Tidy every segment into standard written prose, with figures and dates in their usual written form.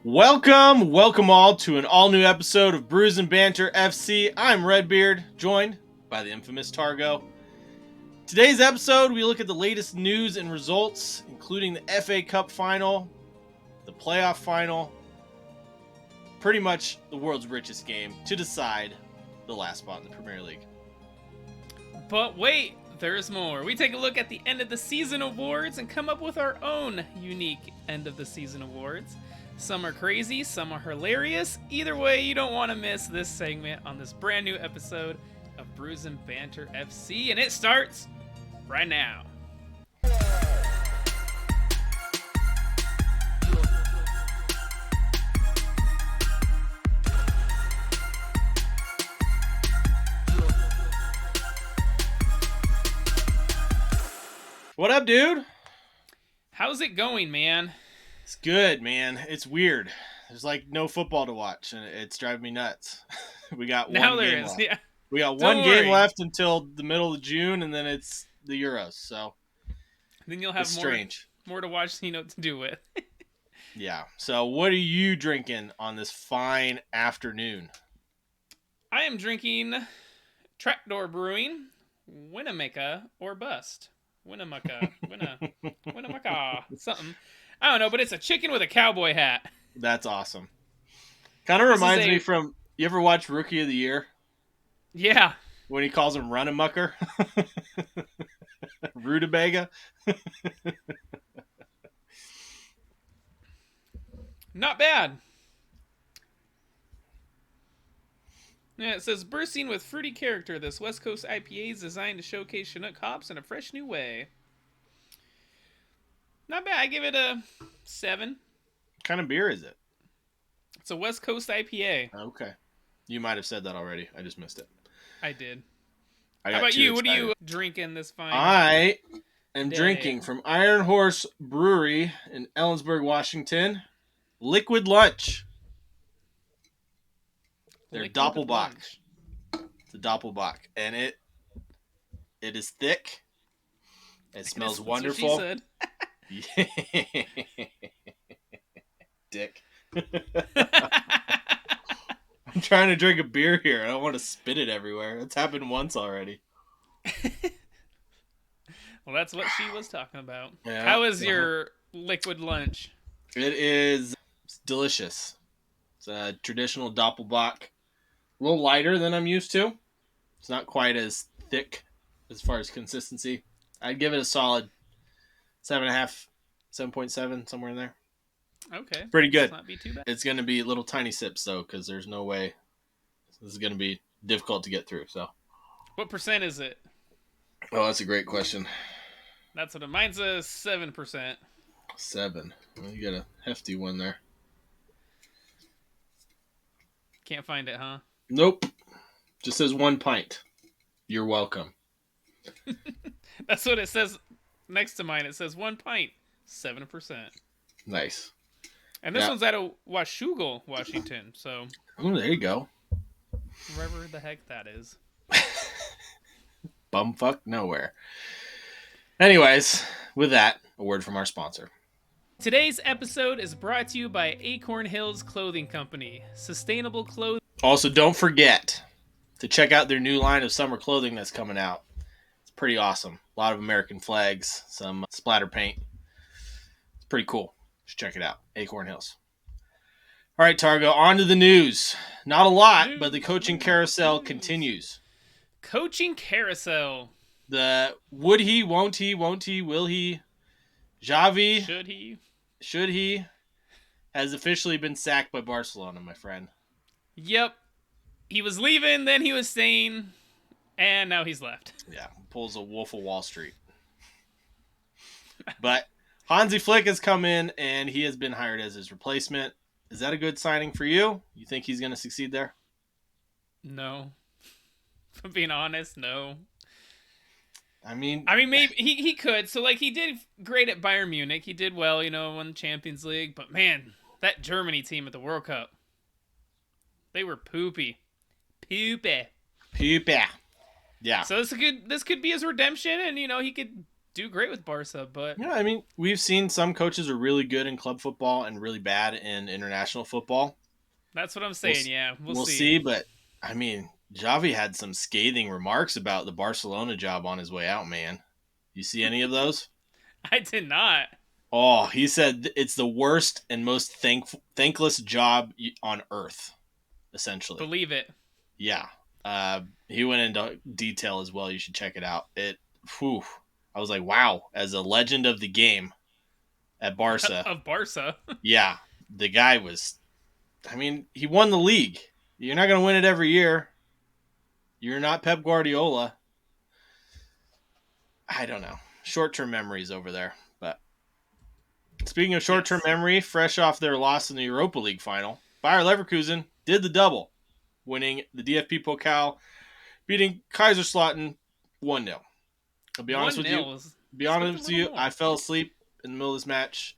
Welcome all to an all-new episode of Brews and Banter FC. I'm Redbeard, joined by the infamous Targo. Today's episode, we look at the latest news and results, including the FA Cup final, the playoff final, pretty much the world's richest game to decide the last spot in the Premier League. But wait, there's more. We take a look at the end of the season awards and come up with our own unique end of the season awards. Some are crazy, some are hilarious. Either way, you don't want to miss this segment on this brand new episode of Brews and Banter FC, and it starts right now. What up, dude? How's it going, man? It's good, man. It's weird. There's like no football to watch, and it's driving me nuts. We got one game left. Yeah. We got one game left until the middle of June, and then it's the Euros. So then you'll have more to watch, so you know what to do with. Yeah. So what are you drinking on this fine afternoon? I am drinking Trapdoor Brewing, Winnemucca or Bust. Winnemucca, something. I don't know, but it's a chicken with a cowboy hat. That's awesome. Kind of reminds me from, you ever watch Rookie of the Year? Yeah. When he calls him Run-a-Mucker? Rutabaga? Not bad. Yeah, it says, bursting with fruity character, this West Coast IPA is designed to showcase Chinook hops in a fresh new way. Not bad. I give it a 7. What kind of beer is it? It's a West Coast IPA. Okay. You might have said that already. I just missed it. I did. How about you? What are you drinking this fine I am drinking from Iron Horse Brewery in Ellensburg, Washington. Liquid Lunch. They're Doppelbock. It's a Doppelbock. And it is thick. It smells wonderful. That's what she said. Dick. I'm trying to drink a beer here. I don't want to spit it everywhere. It's happened once already. Well, that's what she was talking about. Yeah. How is your liquid lunch? It is delicious. It's a traditional Doppelbock. A little lighter than I'm used to. It's not quite as thick as far as consistency. I'd give it a solid 7.5, 7.7, somewhere in there. Okay. Pretty good. Not be too bad. It's going to be little tiny sips, though, because there's no way this is going to be difficult to get through. So, what percent is it? Oh, that's a great question. That's what mine's a 7%. 7. Well, you got a hefty one there. Can't find it, huh? Nope. Just says 1 pint. You're welcome. That's what it says next to mine. It says 1 pint, 7%. Nice. And this one's out of Washougal, Washington. So. Oh, there you go. Wherever the heck that is. Bumfuck nowhere. Anyways, with that, a word from our sponsor. Today's episode is brought to you by Acorn Hills Clothing Company. Sustainable clothing. Also, don't forget to check out their new line of summer clothing that's coming out. It's pretty awesome. A lot of American flags, some splatter paint. It's pretty cool. Just check it out. Acorn Hills. All right, Targo, on to the news. Not a lot, but the coaching carousel continues. Coaching carousel. The would he, won't he, will he? Xavi. Should he? Has officially been sacked by Barcelona, my friend. Yep. He was leaving, then he was staying, and now he's left. Yeah, pulls a Wolf of Wall Street. But Hansi Flick has come in, and he has been hired as his replacement. Is that a good signing for you? You think he's going to succeed there? No. If I'm being honest, no. I mean, maybe he could. So, like, he did great at Bayern Munich. He did well, won the Champions League. But, man, that Germany team at the World Cup, they were poopy. Poopy. Yeah. So this could be his redemption, and, he could do great with Barca, but Yeah, I mean, we've seen some coaches are really good in club football and really bad in international football. that's what I'm We'll saying. Yeah, we'll we'll see. see, but I mean, Xavi had some scathing remarks about the Barcelona job on his way out, man. You see any of those? I did not Oh, he said it's the worst and most thankless job on earth, essentially. believe it. Yeah. He went into detail as well. You should check it out. Whew, I was like, wow, as a legend of the game at Barca, Of Barca. yeah, the guy was, I mean, he won the league. You're not going to win it every year. You're not Pep Guardiola. I don't know. Short term memories over there. But speaking of short term Yes. memory, fresh off their loss in the Europa League final, Bayer Leverkusen did the double, winning the DFB Pokal, beating Kaiserslautern 1-0. I'll be honest One with you. nil. Be Expect a honest with little you, more. I fell asleep in the middle of this match.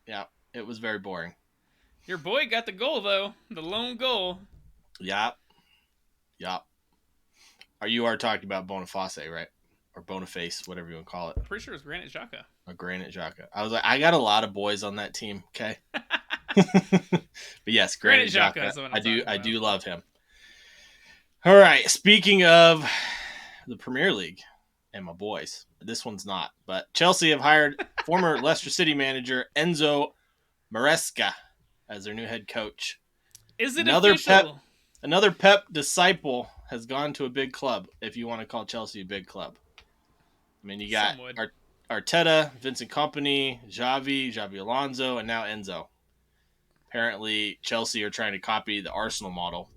Yeah, it was very boring. Your boy got the goal though, the lone goal. Yeah, yeah. You are talking about Boniface, right? Or Boniface, whatever you want to call it. Pretty sure it was Granit Xhaka. A Granit Xhaka. I was like, I got a lot of boys on that team. Okay, but yes, Granit Xhaka Xhaka. is the one I I'm do, talking I about. do love him. All right. Speaking of the Premier League and my boys, this one's not. But Chelsea have hired former Leicester City manager Enzo Maresca as their new head coach. Is it Another official? Another Pep disciple has gone to a big club. If you want to call Chelsea a big club, I mean, you got Some would. Arteta, Vincent Kompany, Xavi Alonso, and now Enzo. Apparently, Chelsea are trying to copy the Arsenal model.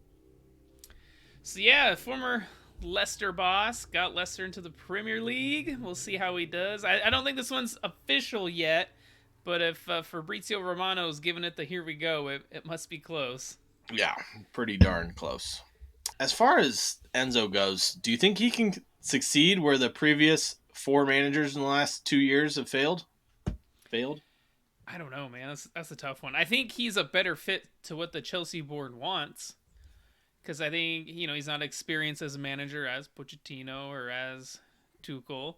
So yeah, former Leicester boss got Leicester into the Premier League. We'll see how he does. I don't think this one's official yet, but if Fabrizio Romano's giving it the here we go, it must be close. Yeah, pretty darn close. As far as Enzo goes, do you think he can succeed where the previous 4 managers in the last 2 years have failed? Failed? I don't know, man. That's a tough one. I think he's a better fit to what the Chelsea board wants. Because I think, he's not experienced as a manager as Pochettino or as Tuchel.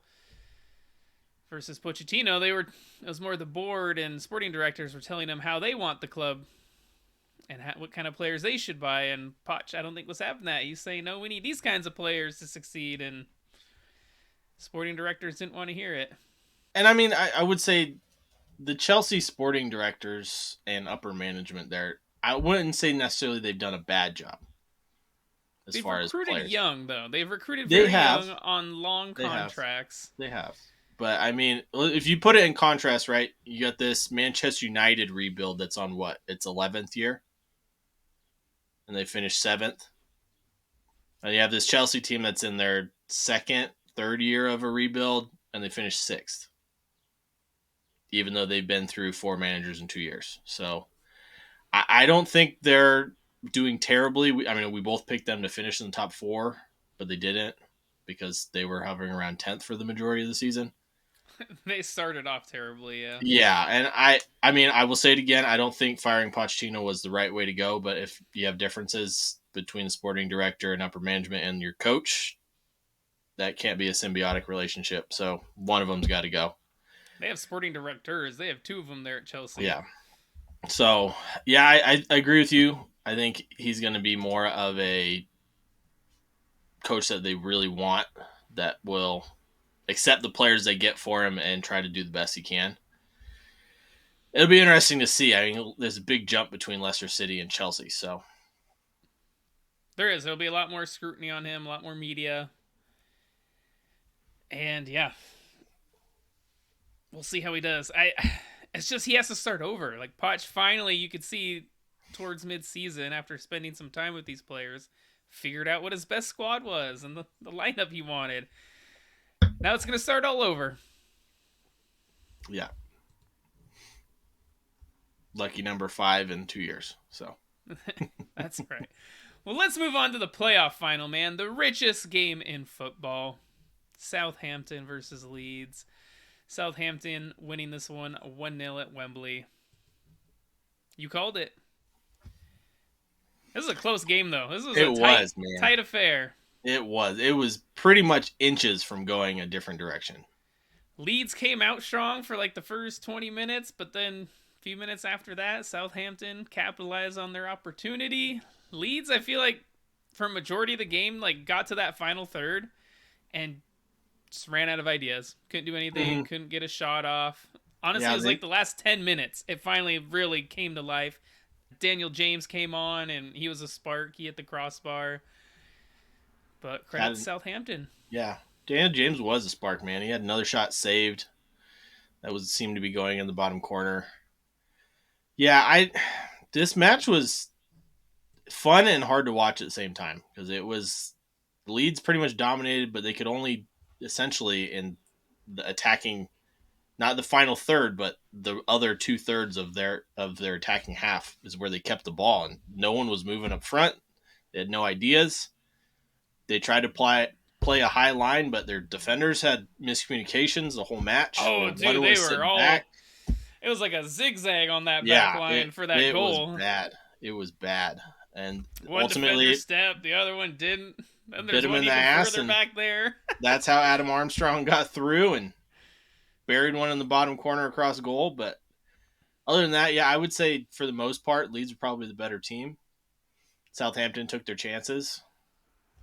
Versus Pochettino, it was more the board and sporting directors were telling him how they want the club and what kind of players they should buy. And Poch, I don't think was having that. He's saying, no, we need these kinds of players to succeed. And sporting directors didn't want to hear it. And I mean, I would say the Chelsea sporting directors and upper management there, I wouldn't say necessarily they've done a bad job. They've recruited young, though. They've recruited young on long contracts. They have. But, I mean, if you put it in contrast, right, you got this Manchester United rebuild that's on what? Its 11th year? And they finished 7th. And you have this Chelsea team that's in their second, third year of a rebuild, and they finished 6th. Even though they've been through 4 managers in 2 years. So, I don't think they're doing terribly. We both picked them to finish in the top 4, but they didn't because they were hovering around 10th for the majority of the season. They started off terribly, yeah. Yeah, and I will say it again. I don't think firing Pochettino was the right way to go, but if you have differences between the sporting director and upper management and your coach, that can't be a symbiotic relationship. So one of them's got to go. They have sporting directors. They have 2 of them there at Chelsea. Yeah. So, yeah, I agree with you. I think he's going to be more of a coach that they really want, that will accept the players they get for him and try to do the best he can. It'll be interesting to see. I mean, there's a big jump between Leicester City and Chelsea, so. There is. There'll be a lot more scrutiny on him, a lot more media. And, yeah. We'll see how he does. It's just he has to start over. Like, Poch, finally, you could see towards mid-season, after spending some time with these players, figured out what his best squad was and the lineup he wanted. Now it's going to start all over. Yeah. Lucky number 5 in 2 years. So. That's right. Well, let's move on to the playoff final, man. The richest game in football. Southampton versus Leeds. Southampton winning this one 1-0 at Wembley. You called it. This is a close game, though. This was a tight affair. It was. It was pretty much inches from going a different direction. Leeds came out strong for like the first 20 minutes, but then a few minutes after that, Southampton capitalized on their opportunity. Leeds, I feel like for a majority of the game, like got to that final third and just ran out of ideas. Couldn't do anything, couldn't get a shot off. Honestly, it was like the last 10 minutes. It finally really came to life. Daniel James came on and he was a spark. He hit the crossbar. But credit to Southampton. Yeah. Daniel James was a spark, man. He had another shot saved. That seemed to be going in the bottom corner. Yeah, this match was fun and hard to watch at the same time because it was Leeds pretty much dominated, but they could only essentially in the attacking, not the final third, but the other 2/3 of their attacking half is where they kept the ball, and no one was moving up front. They had no ideas. They tried to play a high line, but their defenders had miscommunications the whole match. Oh, dude, they were all back. It was like a zigzag on that back line for that goal. It was bad. It was bad. And one ultimately defender stepped, the other one didn't. And there's bit him one in the even ass further back there. That's how Adam Armstrong got through and buried one in the bottom corner across goal. But other than that, yeah, I would say for the most part, Leeds are probably the better team. Southampton took their chances.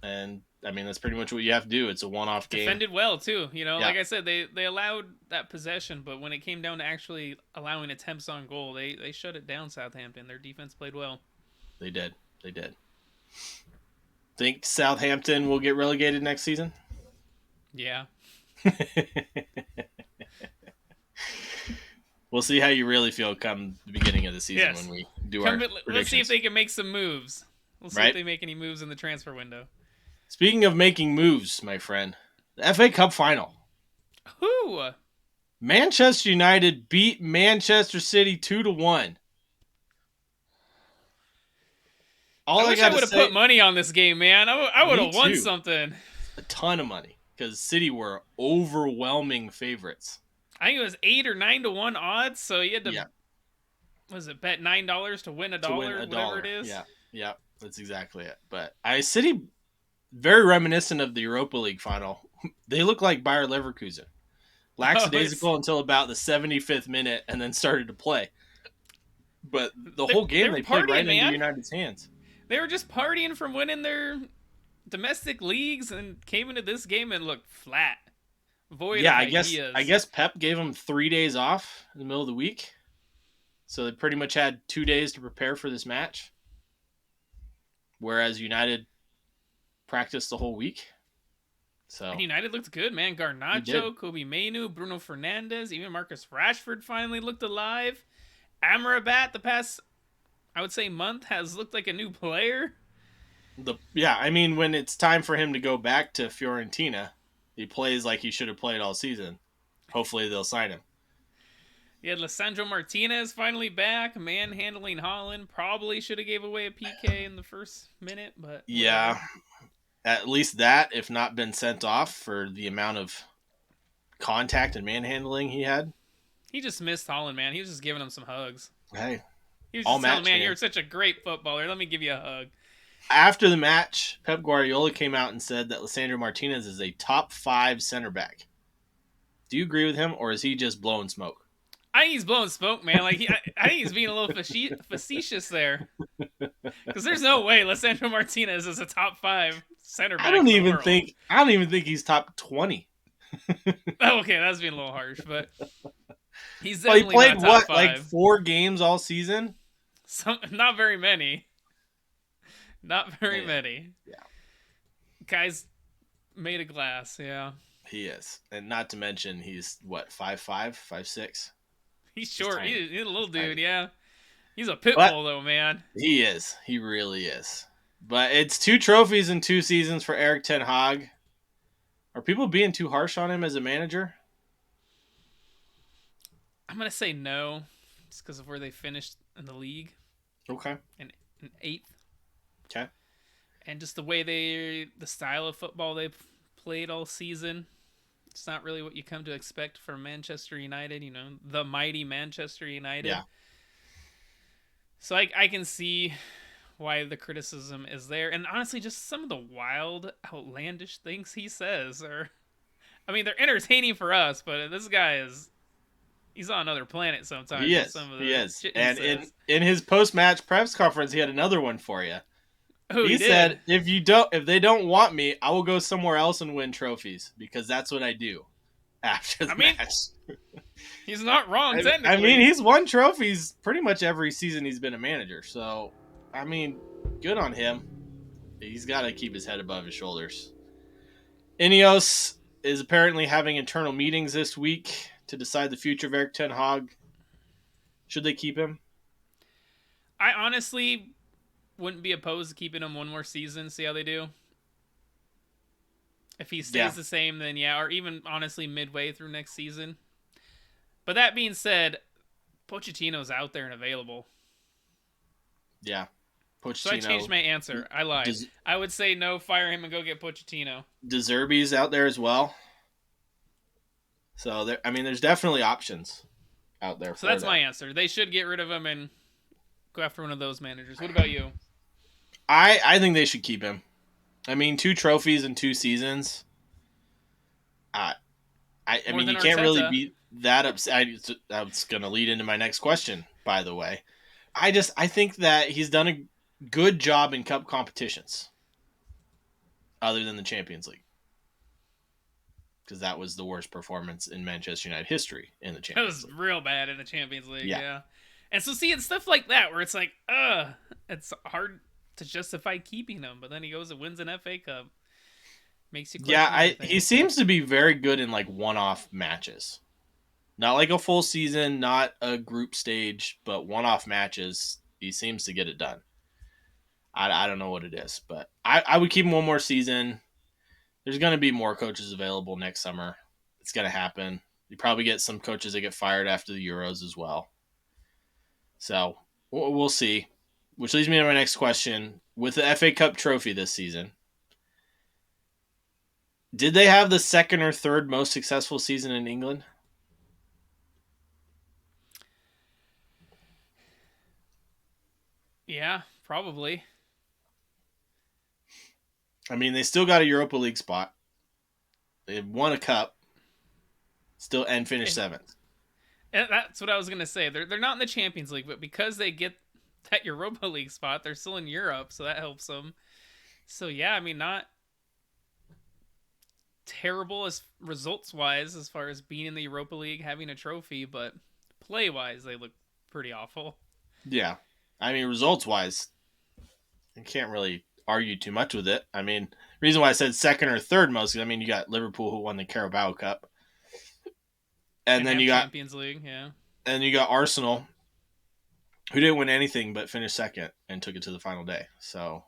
And, I mean, that's pretty much what you have to do. It's a one-off game. Defended well, too. You know, like I said, they allowed that possession, but when it came down to actually allowing attempts on goal, they shut it down, Southampton. Their defense played well. They did. Think Southampton will get relegated next season? Yeah. We'll see how you really feel come the beginning of the season when we do our predictions. Let's see if they can make some moves. We'll see if they make any moves in the transfer window. Speaking of making moves, my friend, the FA Cup final. Who? Manchester United beat Manchester City 2-1. I wish I would have put money on this game, man. I would have won something. A ton of money because City were overwhelming favorites. I think it was 8 or 9 to 1 odds, so you had to was it bet $9 to win a dollar, whatever it is. Yeah, that's exactly it. But City, very reminiscent of the Europa League final. They look like Bayer Leverkusen, lackadaisical until about the 75th minute, and then started to play. But the whole game they played right into United's hands. They were just partying from winning their domestic leagues and came into this game and looked flat. Void of ideas. I guess Pep gave them 3 days off in the middle of the week. So they pretty much had 2 days to prepare for this match. Whereas United practiced the whole week. And United looked good, man. Garnacho, Kobe Mainu, Bruno Fernandes, even Marcus Rashford finally looked alive. Amrabat the past, I would say, month has looked like a new player. I mean, when it's time for him to go back to Fiorentina, he plays like he should have played all season. Hopefully they'll sign him. You had Lisandro Martinez finally back, manhandling Haaland. Probably should have gave away a PK in the first minute, but yeah, at least that, if not been sent off for the amount of contact and manhandling he had. He just missed Haaland, man. He was just giving him some hugs. Hey, he was just telling, man, you're such a great footballer. Let me give you a hug. After the match, Pep Guardiola came out and said that Lisandro Martinez is a top 5 center back. Do you agree with him, or is he just blowing smoke? I think he's blowing smoke, man. Like I think he's being a little facetious there, because there's no way Lisandro Martinez is a top 5 center back. I don't even think he's top 20. Oh, okay, that's being a little harsh, but he's definitely he played not top 5. Like 4 games all season? Not very many. Not very many. Yeah. Guy's made of glass, yeah. He is. And not to mention, he's, 5'5", 5'6"? He's short. He's a little dude, yeah. He's a pit bull, though, man. He is. He really is. But it's 2 trophies in 2 seasons for Erik ten Hag. Are people being too harsh on him as a manager? I'm going to say no, just because of where they finished in the league. Okay. In 8th. Okay. And just the way the style of football they played all season, it's not really what you come to expect from Manchester United, the mighty Manchester United. Yeah. So I can see why the criticism is there. And honestly, just some of the wild, outlandish things he says are I mean, they're entertaining for us, but this guy he's on another planet sometimes with some of He the is. shit he And says. in his post-match press conference, he had another one for you. Oh, He he did. said, if they don't want me, I will go somewhere else and win trophies because that's what I do after the I mean, match. he's not wrong I mean, technically. he's won trophies pretty much every season he's been a manager. So, I mean, good on him. He's got to keep his head above his shoulders. Ineos is apparently having internal meetings this week to decide the future of Erik ten Hag. Should they keep him? I honestly wouldn't be opposed to keeping him one more season, see how they do. If he stays the same, then yeah, or even honestly midway through next season. But that being said, Pochettino's out there and available. Yeah. Pochettino. So I changed my answer. I lied. I would say no, fire him and go get Pochettino. De Zerbi's out there as well. So, there's definitely options out there. So that's my answer. They should get rid of him and go after one of those managers. What about you? I think they should keep him. I mean, 2 trophies in 2 seasons. I mean, you can't really beat that upset. That's going to lead into my next question, by the way. I think that he's done a good job in cup competitions, other than the Champions League, because that was the worst performance in Manchester United history in the Champions League. That was real bad in the Champions League, yeah. And so seeing stuff like that, where it's like, it's hard to justify keeping him, but then he goes and wins an FA Cup. Makes you question he seems to be very good in like one-off matches. Not like a full season, not a group stage, but one-off matches. He seems to get it done. I don't know what it is, but I would keep him one more season. There's going to be more coaches available next summer. It's going to happen. You probably get some coaches that get fired after the Euros as well. So we'll see. Which leads me to my next question. With the FA Cup trophy this season, did they have the second or third most successful season in England? Yeah, probably. I mean, they still got a Europa League spot. They won a cup, and finished 7th. And that's what I was gonna say. They're not in the Champions League, but because they get that Europa League spot, they're still in Europe, so that helps them. So yeah, I mean, not terrible as results wise as far as being in the Europa League, having a trophy, but play wise, they look pretty awful. Yeah, I mean, results wise, I can't really argue too much with it. I mean, the reason why I said second or third most, I mean, you got Liverpool who won the Carabao Cup, and then you got Champions League, yeah, and you got Arsenal, who didn't win anything but finished second and took it to the final day. So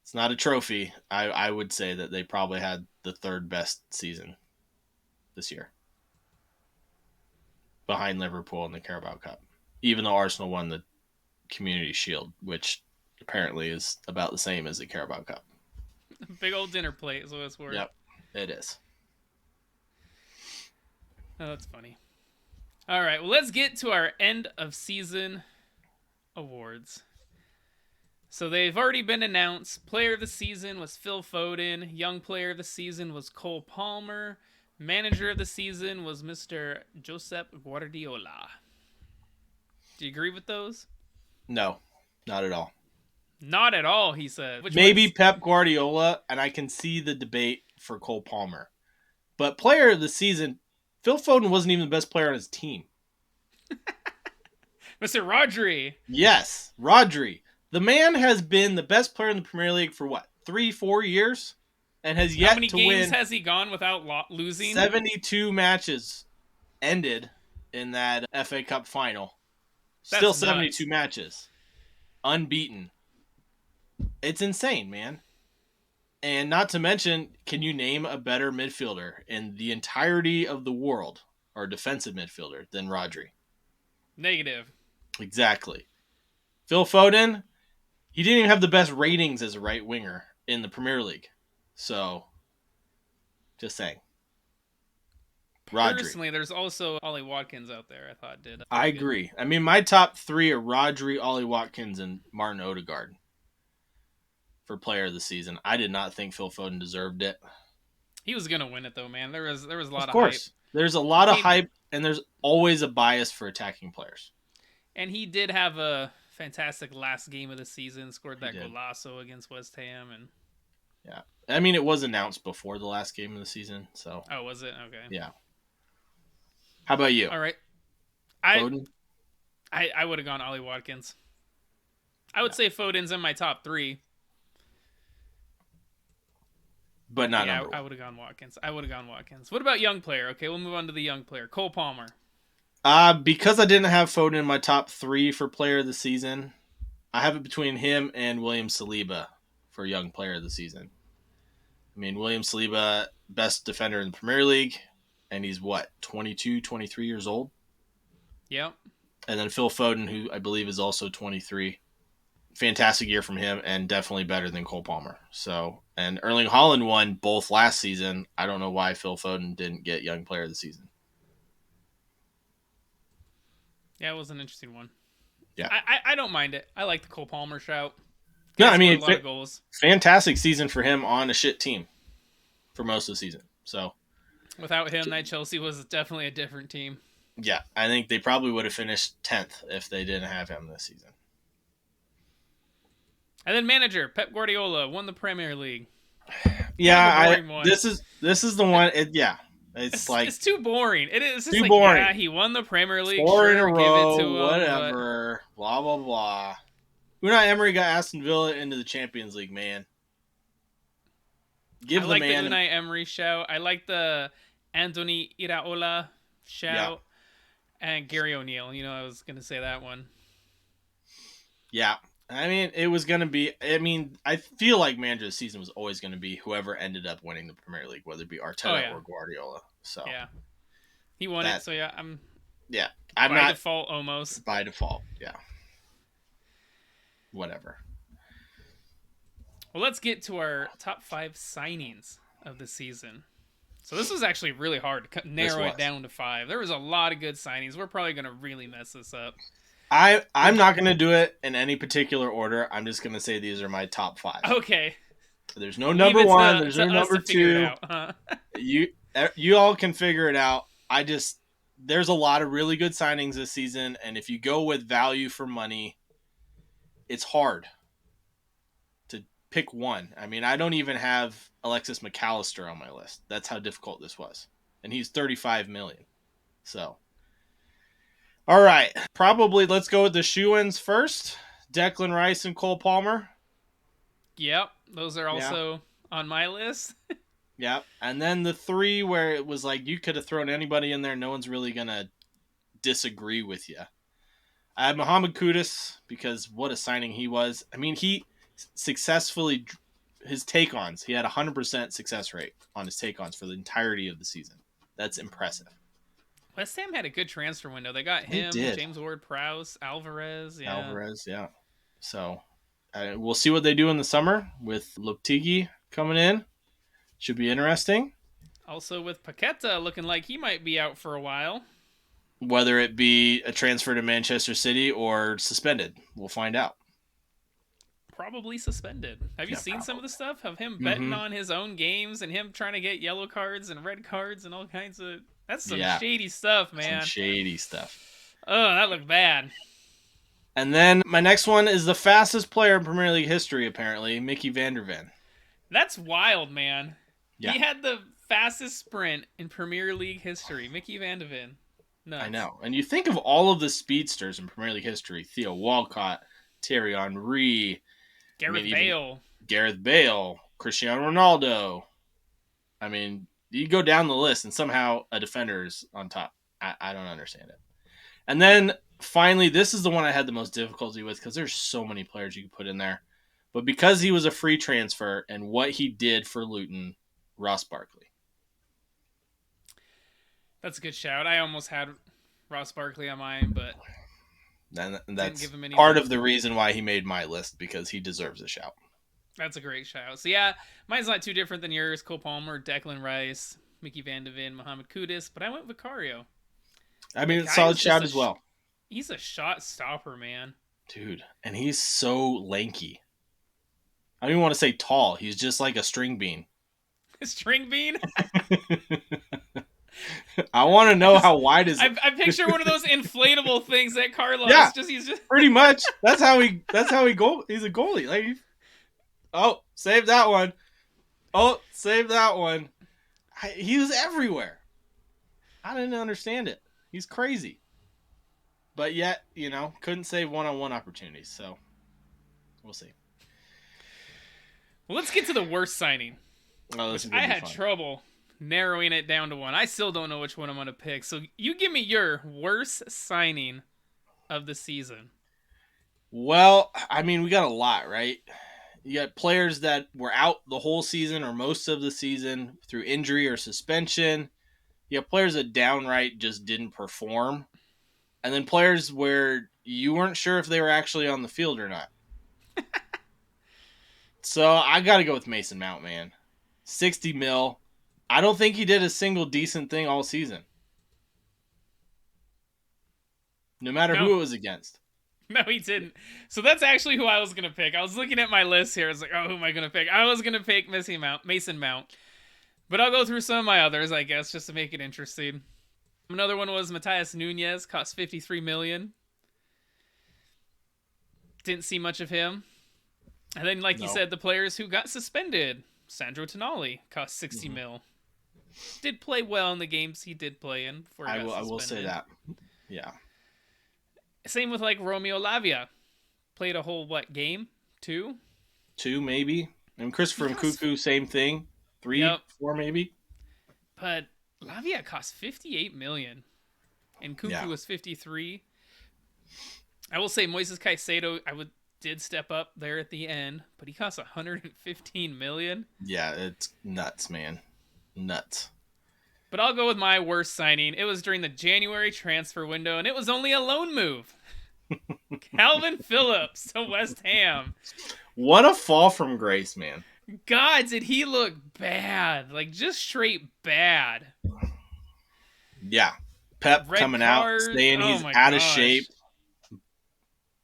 it's not a trophy. I would say that they probably had the third best season this year, behind Liverpool in the Carabao Cup, even though Arsenal won the Community Shield, which apparently is about the same as the Carabao Cup. Big old dinner plate is what it's worth. Yep, it is. Oh, that's funny. All right, well, let's get to our end of season awards. So they've already been announced. Player of the season was Phil Foden. Young player of the season was Cole Palmer. Manager of the season was Mr. Josep Guardiola. Do you agree with those? No, not at all. Not at all, he said. Maybe Pep Guardiola, and I can see the debate for Cole Palmer. But player of the season, Phil Foden wasn't even the best player on his team. Mr. Rodri. Yes, Rodri. The man has been the best player in the Premier League for what, 3-4 years? And has yet to win. How many games has he gone without losing? 72 matches ended in that FA Cup final. Still 72 matches. Unbeaten. It's insane, man. And not to mention, can you name a better midfielder in the entirety of the world, or defensive midfielder, than Rodri? Negative. Exactly. Phil Foden, he didn't even have the best ratings as a right winger in the Premier League. So, just saying. Rodri. Personally, there's also Ollie Watkins out there, I thought did. I agree. I mean, my top 3 are Rodri, Ollie Watkins, and Martin Odegaard for player of the season. I did not think Phil Foden deserved it. He was gonna win it though, man. There was a Of lot of hype. course. There's a He lot of came hype, and there's always a bias for attacking players. and he did have a fantastic last game of the season. Scored He that did. golazo against West Ham, and Yeah. I mean, it was announced before the last game of the season, so oh, was it okay? yeah. How about you? All right, I Foden? I would have gone Ollie Watkins. I would Yeah. say Foden's in my top 3. But not Yeah, number I one. would have gone Watkins. I would have gone Watkins. What about young player? Okay, we'll move on to the young player. Cole Palmer. Because I didn't have Foden in my top 3 for player of the season, I have it between him and William Saliba for young player of the season. I mean, William Saliba, best defender in the Premier League, and he's what, 22, 23 years old? Yep. And then Phil Foden, who I believe is also 23. Fantastic year from him, and definitely better than Cole Palmer. So, and Erling Haaland won both last season. I don't know why Phil Foden didn't get young player of the season. Yeah, it was an interesting one. Yeah. I don't mind it. I like the Cole Palmer shout. No, Guy I mean, scored a lot of goals. fantastic season for him on a shit team for most of the season. So, Without him, that Chelsea was definitely a different team. yeah, I think they probably would have finished 10th if they didn't have him this season. And then manager Pep Guardiola won the Premier League. Yeah, one. this is the one. It's like it's too boring. It is just too like, boring. yeah, he won the Premier League. 4 in a sure, row, give it to him, whatever. Blah blah blah. Unai Emery got Aston Villa into the Champions League, man. Give I the like man. the Unai Emery shout. I like the Anthony Iraola shout. And Gary O'Neill. You know, I was gonna say that one. Yeah. I mean, it was going to be. I mean, I feel like manager of the season was always going to be whoever ended up winning the Premier League, whether it be Arteta or Guardiola. So yeah, he won it. So yeah, I'm by not default almost by default. Yeah, whatever. Well, let's get to our top 5 signings of the season. So this was actually really hard to narrow it down to 5. There was a lot of good signings. We're probably gonna really mess this up. I'm not going to do it in any particular order. I'm just going to say these are my top 5. Okay. There's no number 1. There's no number 2. Huh? You all can figure it out. There's a lot of really good signings this season, and if you go with value for money, it's hard to pick one. I mean, I don't even have Alexis McAllister on my list. That's how difficult this was, and he's 35 million. So. All right, probably let's go with the shoe-ins first. Declan Rice and Cole Palmer. Yep, those are also on my list. Yep, and then the 3 where it was like you could have thrown anybody in there. No one's really going to disagree with you. I have Mohamed Kudus because what a signing he was. I mean, he successfully, his take-ons, he had a 100% success rate on his take-ons for the entirety of the season. That's impressive. West Ham had a good transfer window. They got him, James Ward-Prowse, Alvarez. Yeah. So we'll see what they do in the summer with Loptigi coming in. Should be interesting. Also with Paqueta looking like he might be out for a while. Whether it be a transfer to Manchester City or suspended, we'll find out. Probably suspended. Have you seen some of the stuff of him betting on his own games and him trying to get yellow cards and red cards and all kinds of... That's some shady stuff, man. Some shady stuff. Oh, that looked bad. And then my next one is the fastest player in Premier League history, apparently, Mickey van der Ven. That's wild, man. Yeah. He had the fastest sprint in Premier League history. Mickey van der Ven. Nuts. I know. And you think of all of the speedsters in Premier League history. Theo Walcott, Thierry Henry. Gareth Bale. Cristiano Ronaldo. I mean, you go down the list and somehow a defender is on top. I don't understand it. And then finally, this is the one I had the most difficulty with because there's so many players you could put in there. But because he was a free transfer and what he did for Luton, Ross Barkley. That's a good shout. I almost had Ross Barkley on mine, but that's part of the reason why he made my list because he deserves a shout. That's a great shout. So yeah, mine's not too different than yours. Cole Palmer, Declan Rice, Mickey van der Ven, Mohamed Kudus, but I went Vicario. I mean, it's a solid shout as well. He's a shot stopper, man. Dude, and he's so lanky. I don't even want to say tall. He's just like a string bean. String bean. I want to know how wide is it. I picture one of those inflatable things that Carlos. Yeah, he's just pretty much. That's how he goal. He's a goalie. Like, oh, save that one. Oh, save that one. He was everywhere. I didn't understand it. He's crazy. But yet, couldn't save one-on-one opportunities. So we'll see. Well, let's get to the worst signing. Oh, this is I gonna be had fun. trouble narrowing it down to one. I still don't know which one I'm going to pick. So you give me your worst signing of the season. Well, I mean, we got a lot, right? You got players that were out the whole season or most of the season through injury or suspension. You have players that downright just didn't perform. And then players where you weren't sure if they were actually on the field or not. So I got to go with Mason Mount, man. 60 mil. I don't think he did a single decent thing all season. No matter who it was against. No, he didn't. So that's actually who I was going to pick. I was looking at my list here. I was like, oh, who am I going to pick? I was going to pick Mason Mount. But I'll go through some of my others, I guess, just to make it interesting. Another one was Matías Núñez, cost $53 million. Didn't see much of him. And then, like you said, the players who got suspended. Sandro Tonali cost $60 mil. Did play well in the games he did play in before he got suspended. I will say that. Yeah. Same with like Romeo Lavia. Played a whole, game? 2? 2 maybe. And Christopher Nkunku, same thing. 3, 4 maybe. But Lavia cost $58 million. And Nkunku was 53. I will say Moises Caicedo, did step up there at the end, but he cost $115 million. Yeah, it's nuts, man. Nuts. But I'll go with my worst signing. It was during the January transfer window, and it was only a loan move. Calvin Phillips to West Ham. What a fall from grace, man. God, did he look bad. Just straight bad. Yeah. Pep Red coming card. out, saying he's out of shape.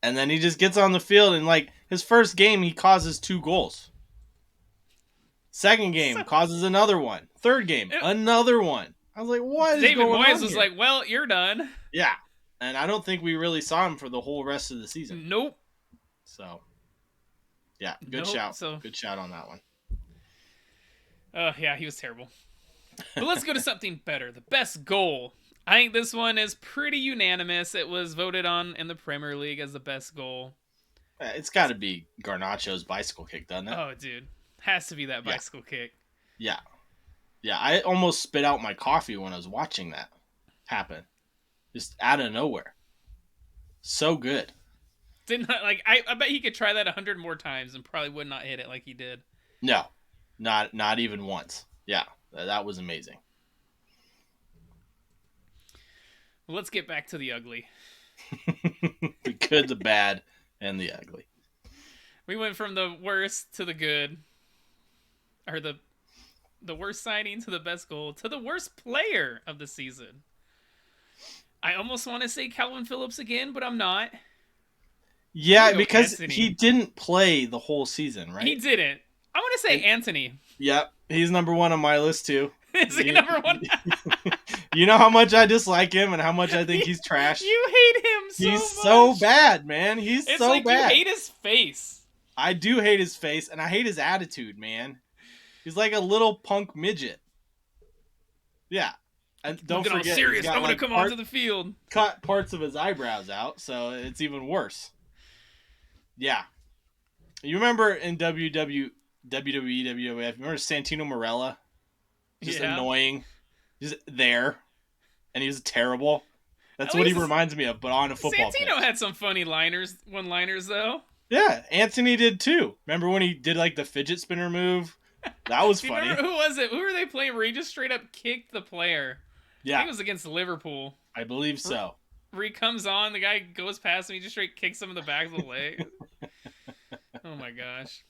And then he just gets on the field, and his first game, he causes 2 goals. Second game, causes another one. Third game, another one. I was like, what is David going on Moyes was here? like, well, you're done. Yeah. And I don't think we really saw him for the whole rest of the season. Nope. So, yeah, good shout. Good shout on that one. Yeah, he was terrible. But let's go to something better. The best goal. I think this one is pretty unanimous. It was voted on in the Premier League as the best goal. It's got to be Garnacho's bicycle kick, doesn't it? Oh, dude. Has to be that bicycle kick. Yeah. Yeah, I almost spit out my coffee when I was watching that happen. Just out of nowhere. So good. I bet he could try that 100 more times and probably would not hit it like he did. No. Not even once. Yeah, that was amazing. Well, let's get back to the ugly. The good, the bad, and the ugly. We went from the worst to the good. Or the worst signing to the best goal to the worst player of the season. I almost want to say Calvin Phillips again, but I'm not. Yeah, because he didn't play the whole season, right? He didn't. I want to say Antony. Yep, he's number 1 on my list too. Is he number 1? You know how much I dislike him and how much I think he's trash. You hate him so much. He's so bad, man. He's so bad. You hate his face. I do hate his face, and I hate his attitude, man. He's like a little punk midget. Yeah. And don't forget, serious. I'm going to come onto the field. Cut parts of his eyebrows out, so it's even worse. Yeah. You remember in WWE, WWF, remember Santino Marella? Just annoying. Just there. And he was terrible. That's what he reminds me of, but on a football pitch. Santino had some funny one-liners, though. Yeah, Anthony did too. Remember when he did the fidget spinner move? That was funny. Remember, who was it? Who were they playing where he just straight up kicked the player? Yeah. I think it was against Liverpool. I believe so. Where he comes on, the guy goes past him, he just straight kicks him in the back of the leg. Oh my gosh.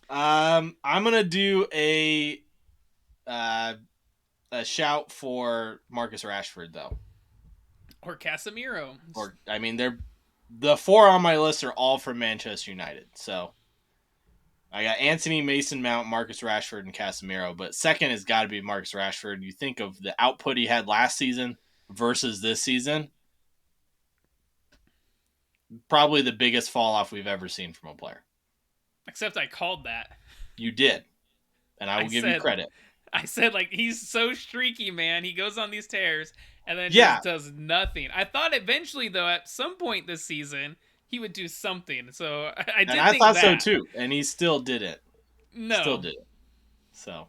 I'm gonna do a shout for Marcus Rashford though. Or Casemiro. The 4 on my list are all from Manchester United. So I got Anthony, Mason Mount, Marcus Rashford, and Casemiro. But second has got to be Marcus Rashford. You think of the output he had last season versus this season, probably the biggest fall off we've ever seen from a player. Except I called that. You did, and I will give you credit. I said, like, he's so streaky, man. He goes on these tears and then Yeah. just does nothing. I thought eventually, though, at some point this season, he would do something. So I did think thought that. so too, and he still did it. No. Still did it. So,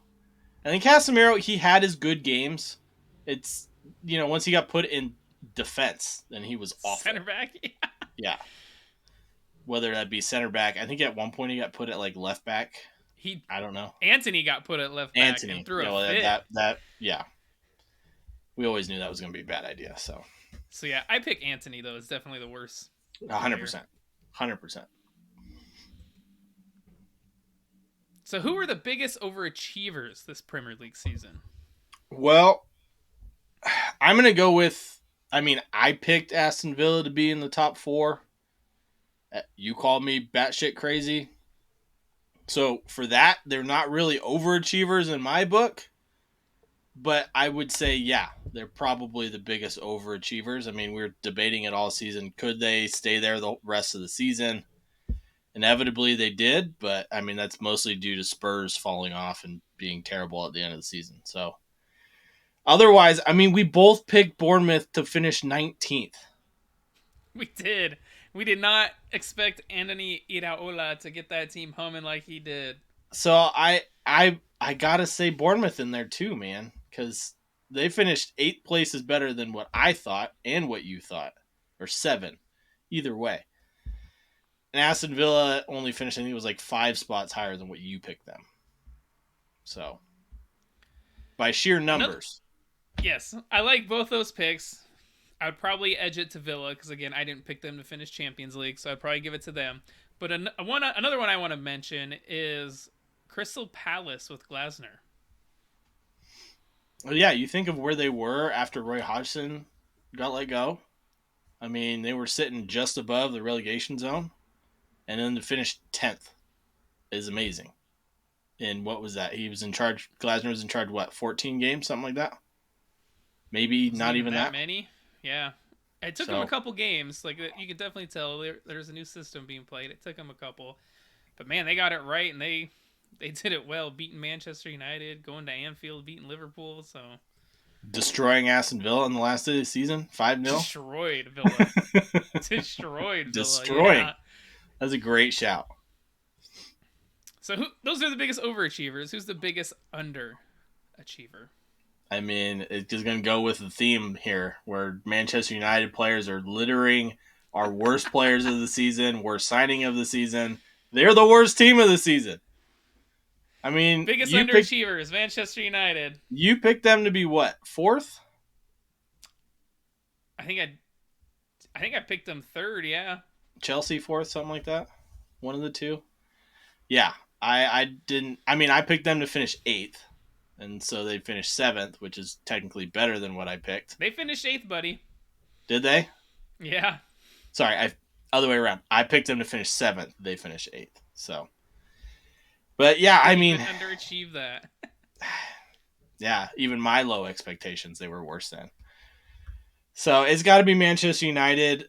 and then Casemiro, he had his good games. It's, once he got put in defense, then he was awful. Center back? Yeah. Whether that be center back. I think at one point he got put at like left back. I don't know. Anthony got put at left back and threw a fit. Yeah. We always knew that was going to be a bad idea, so. So, yeah, I pick Anthony, though. It's definitely the worst. 100%. 100%. So who were the biggest overachievers this Premier League season? Well, I'm going to go with, I picked Aston Villa to be in the top 4. You called me batshit crazy. So for that, they're not really overachievers in my book. But I would say, yeah, they're probably the biggest overachievers. We were debating it all season. Could they stay there the rest of the season? Inevitably, they did. But, that's mostly due to Spurs falling off and being terrible at the end of the season. So, otherwise, we both picked Bournemouth to finish 19th. We did. We did not expect Anthony Iraola to get that team humming like he did. So I gotta say Bournemouth in there too, man, because they finished 8 places better than what I thought and what you thought, or 7, either way. And Aston Villa only finished, I think it was like 5 spots higher than what you picked them. So by sheer numbers, yes, I like both those picks. I would probably edge it to Villa because, again, I didn't pick them to finish Champions League, so I'd probably give it to them. But another one I want to mention is Crystal Palace with Glasner. Well, yeah, you think of where they were after Roy Hodgson got let go. They were sitting just above the relegation zone, and then to finish 10th is amazing. And what was that? He was in charge. Glasner was in charge, 14 games, something like that? Maybe not even that many. Yeah. It took him a couple games. Like, you could definitely tell there's a new system being played. It took him a couple. But, man, they got it right, and they did it well, beating Manchester United, going to Anfield, beating Liverpool. So destroying Aston Villa in the last day of the season, 5-0. Destroyed Villa. Destroying. Yeah. That's a great shout. So those are the biggest overachievers. Who's the biggest underachiever? It's just going to go with the theme here, where Manchester United players are littering our worst players of the season, worst signing of the season. They're the worst team of the season. Biggest underachievers, Manchester United. You picked them to be what, 4th? I think I picked them 3rd, yeah. Chelsea 4th, something like that. One of the two. Yeah, I didn't. I picked them to finish 8th. And so they finished 7th, which is technically better than what I picked. They finished 8th, buddy. Did they? Yeah. Sorry, other way around. I picked them to finish 7th. They finished 8th. So, but yeah, underachieve that. Yeah, even my low expectations, they were worse than. So it's got to be Manchester United.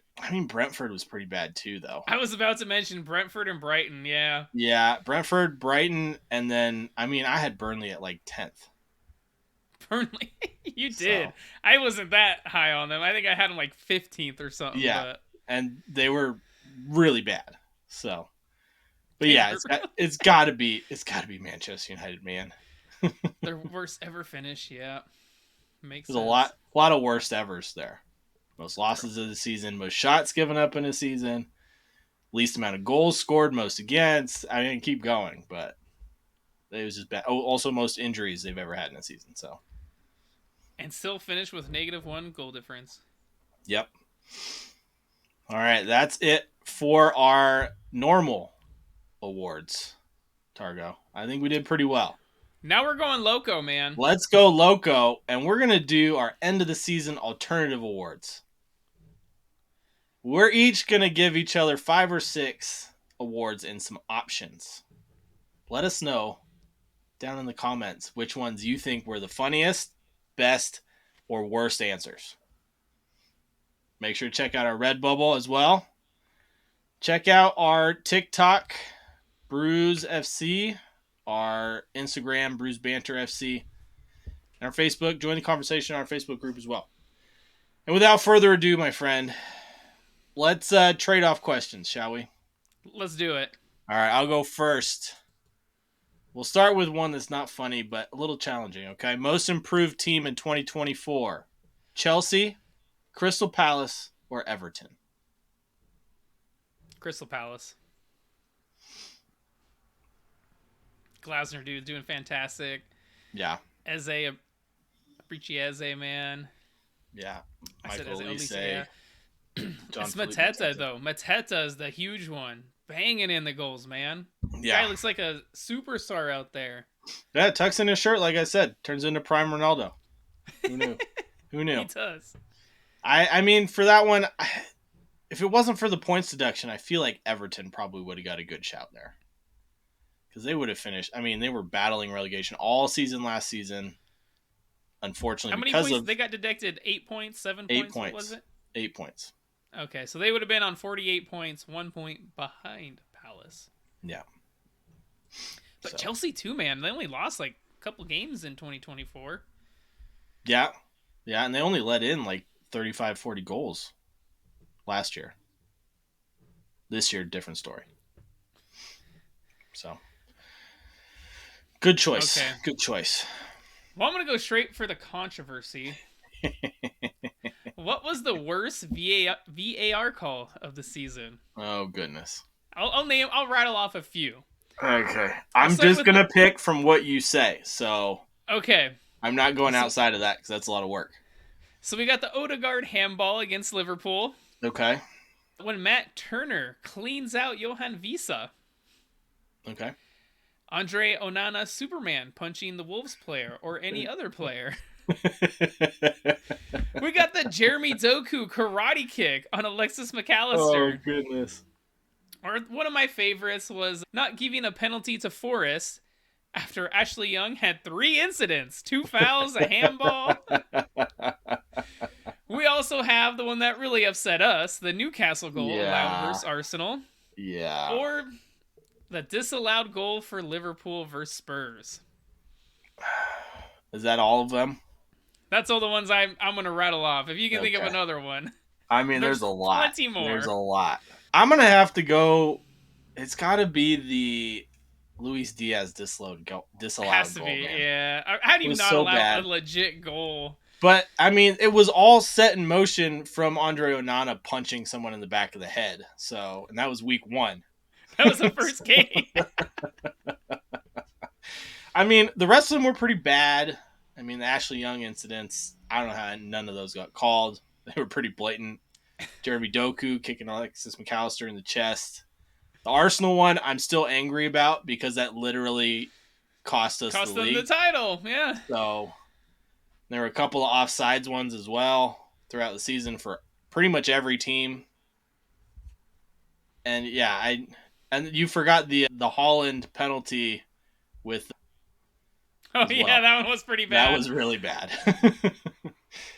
Brentford was pretty bad too, though. I was about to mention Brentford and Brighton, yeah. Yeah, Brentford, Brighton, and then, I had Burnley at like 10th. Burnley? You did. So, I wasn't that high on them. I think I had them like 15th or something. Yeah, and they were really bad. So, but yeah, it's got to be Manchester United, man. Their worst ever finish, yeah. Makes There's sense. a lot of worst evers there. Most losses of the season, most shots given up in a season, least amount of goals scored, most against. I didn't keep going, but it was just bad. Oh, also most injuries they've ever had in a season. So, and still finish with -1 goal difference. Yep. All right, that's it for our normal awards, Targo. I think we did pretty well. Now we're going loco, man. Let's go loco, and we're going to do our end of the season alternative awards. We're each going to give each other 5 or 6 awards and some options. let us know down in the comments which ones you think were the funniest, best, or worst answers. Make sure to check out our Redbubble as well. Check out our TikTok, Brews FC, our Instagram, Brews Banter FC, and our Facebook. Join the conversation on our Facebook group as well. And without further ado, my friend, let's trade off questions, shall we? Let's do it. All right, I'll go first. We'll start with one that's not funny, but a little challenging, okay? Most improved team in 2024. Chelsea, Crystal Palace, or Everton? Crystal Palace. Glasner, dude, doing fantastic. Yeah. Eze, Brici Eze, man. Yeah. I said Michael Eze, Olise. yeah. It's Felipe Mateta, though. Mateta is the huge one. Banging in the goals, man. Yeah. Guy looks like a superstar out there. Yeah, tucks in his shirt, like I said. Turns into prime Ronaldo. Who knew? Who knew? He does. I mean, for that one, if it wasn't for the points deduction, I feel like Everton probably would have got a good shout there. Because they would have finished. I mean, they were battling relegation all season last season. Unfortunately, How many because points? of They got deducted 8 points, 7 8 points? points. What was it? 8 points. Okay, so they would have been on 48 points, 1 point behind Palace. Yeah. But Chelsea too, man. They only lost like a couple games in 2024. Yeah. Yeah, and they only let in like 35, 40 goals last year. This year, different story. So, good choice. Okay. Good choice. Well, I'm going to go straight for the controversy. What was the worst VAR call of the season? Oh, goodness. I'll rattle off a few. Okay. I'm just going to pick from what you say. So, okay. I'm not going outside of that because that's a lot of work. So we got the Odegaard handball against Liverpool. Okay. When Matt Turner cleans out Johan Visa. Okay. Andre Onana Superman punching the Wolves player or any other player. We got the Jeremy Doku karate kick on Alexis McAllister. Oh, goodness. Or one of my favorites was not giving a penalty to Forrest after Ashley Young had 3 incidents, 2 fouls, a handball. We also have the one that really upset us, the Newcastle goal allowed versus Arsenal. Yeah. Or the disallowed goal for Liverpool versus Spurs. Is that all of them? That's all the ones I'm going to rattle off. If you can think of another one. I mean, there's a lot. Plenty more. There's a lot. I'm going to have to go. It's got to be the Luis Diaz disallowed goal. Has to be, man. yeah. How do you not allow a legit goal? But, I mean, it was all set in motion from Andre Onana punching someone in the back of the head. So, and that was week 1. That was the first game. I mean, the rest of them were pretty bad. I mean, the Ashley Young incidents, I don't know how none of those got called. They were pretty blatant. Jeremy Doku kicking Alexis McAllister in the chest. The Arsenal one, I'm still angry about because that literally cost us the league. Cost them the title, yeah. So, there were a couple of offsides ones as well throughout the season for pretty much every team. And yeah, and you forgot the Holland penalty with. Oh yeah, that one was pretty bad. That was really bad.